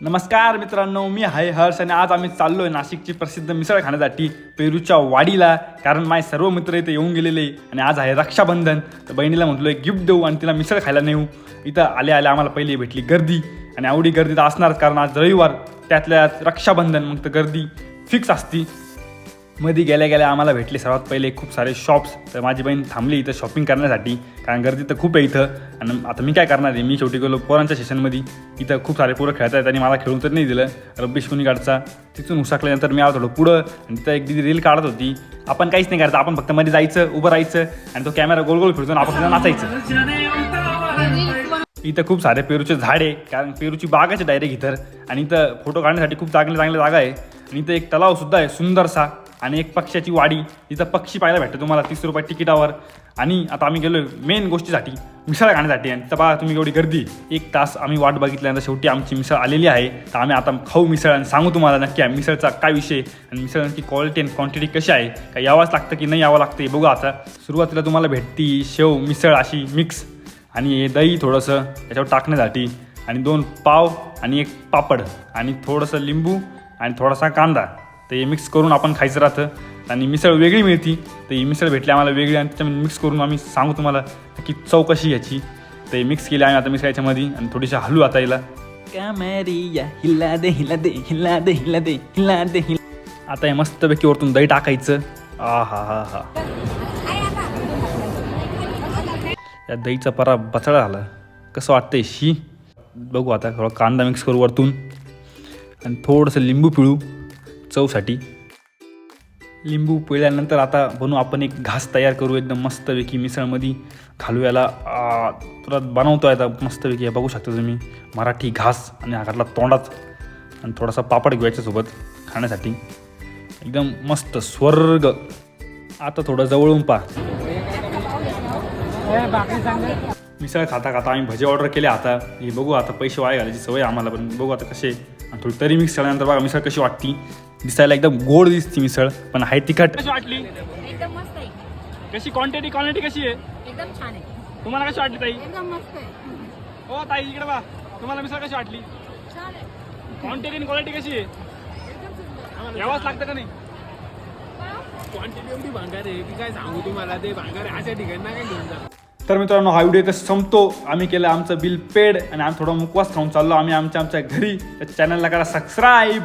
नमस्कार मित्रांनो, मी आहे हर्ष आणि आज आम्ही चाललो आहे नाशिकची प्रसिद्ध मिसळ खाण्यासाठी पेरूच्या वाडीला. कारण माझे सर्व मित्र इथे येऊन गेलेले आणि आज आहे रक्षाबंधन. तर बहिणीला म्हटलो एक गिफ्ट देऊ आणि तिला मिसळ खायला नेऊ. इथं आले आम्हाला पहिली भेटली गर्दी आणि आवडी गर्दी तर असणारच, कारण आज रविवार त्यातल्या रक्षाबंधन, मग तर गर्दी फिक्स असती. मध्ये गेल्या गेल्या आम्हाला भेटले सर्वात पहिले खूप सारे शॉप्स. तर माझी बहीण थांबली इथं शॉपिंग करण्यासाठी, कारण गर्दी तर खूप आहे इथं. आणि आता मी काय करणार आहे, मी शेवटी गेलो पोरांच्या सेशनमध्ये. इथं खूप सारे पोरं खेळत आहेत आणि मला खेळून तर नाही दिलं. रब्बी कुणीकडचा तिथून उसकल्यानंतर मी आलो थोडं पुढं आणि तिथं एक दिदी रील काढत होती. आपण काहीच नाही करायचं, आपण फक्त मध्ये जायचं, उभं राहायचं आणि तो कॅमेरा गोल गोल फिरतो आणि आपण फक्त नाचायचं. इथं खूप सारे पेरूचे झाड आहे, कारण पेरूची बाग आहे डायरेक्ट इथं. आणि इथं फोटो काढण्यासाठी खूप चांगली जागा आहे. आणि इथं एक तलावसुद्धा आहे सुंदरसा आणि एक पक्ष्याची वाडी. इथं पक्षी पाहायला भेटतं तुम्हाला 30 रुपये तिकिटावर. आणि आता आम्ही गेलो मेन गोष्टीसाठी, मिसळ खाण्यासाठी. आणि तिथं बघा तुम्ही एवढी गर्दी. 1 तास आम्ही वाट बघितल्यानंतर शेवटी आमची मिसळ आलेली आहे. तर आम्ही आता खाऊ मिसळ आणि सांगू तुम्हाला नक्की मिसळचा काय विषय आणि मिसळ नक्की क्वालिटी आणि क्वांटिटी कशी आहे, काय यावंच लागतं की नाही यावं लागतं हे बघू. आता सुरुवातीला तुम्हाला भेटती शेव मिसळ अशी मिक्स आणि दही थोडंसं त्याच्यावर टाकण्यासाठी आणि 2 पाव आणि 1 पापड आणि थोडंसं लिंबू आणि थोडासा कांदा. तर हे मिक्स करून आपण खायचं राहतं. आणि मिसळ वेगळी मिळती. तर ही मिसळ भेटली आम्हाला वेगळी आणि त्याच्यामध्ये मिक्स करून आम्ही सांगू तुम्हाला की चव कशी याची. तर हे मिक्स केली आम्ही आता मिसळ याच्यामध्ये आणि थोडीशी हलू आता हिला. हिला दे हिला दे हिला दे हिला दे हिला दे हिला. आता हे मस्तपैकी वरतून दही टाकायचं. हा हा हा हा, या दहीचा परा बचडा झाला. कसं वाटतंय शी. बघू आता थोडा कांदा मिक्स करू वरतून आणि थोडंसं लिंबू पिळू चवसाठी. लिंबू पिळल्यानंतर आता बनवू आपण एक घास तयार करू एकदम मस्तपैकी मिसळमध्ये घालू. याला तुला बनवतो आहे आता मस्तपैकी. बघू शकता तुम्ही मराठी घास आणि हा घातला तोंडात आणि थोडासा पापड घेऊ सोबत खाण्यासाठी. एकदम मस्त स्वर्ग. आता थोडं जवळून पहा. मिसळ खाता खाता आम्ही भजे ऑर्डर केले. आता हे बघू, आता पैसे वाया घालायची सवय आम्हाला, पण बघू आता कसे. आणि थोडी तरी मिक्स केल्यानंतर बघा मिसळ कशी वाटती. दिसायला एकदम गोड दिसती मिसळ, पण आहे तिखट. कशी वाटली? एकदम मस्त आहे. कशी क्वांटिटी कशी आहे? एकदम छान आहे. तुम्हाला कशी वाटली ताई? एकदम मस्त आहे. हो ताई इकडे बा, तुम्हाला मिसळ कशी वाटली? छान आहे. क्वांटिटी आणि क्वालिटी कशी आहे? यावंच लागतं का नाही? क्वांटिटी एवढी भांगार आहे की काय सांगू तुम्हाला. ते भांगार अशा ठिकाणी काय घेऊन जा. तर मित्रांनो, हा व्हिडिओ इथं संपतो. आम्ही केलं आमचं बिल पेड आणि आम्ही थोडा मुकवास खाऊन चाललो आम्ही आमच्या घरी. त्या चॅनलला करा सबस्क्राईब.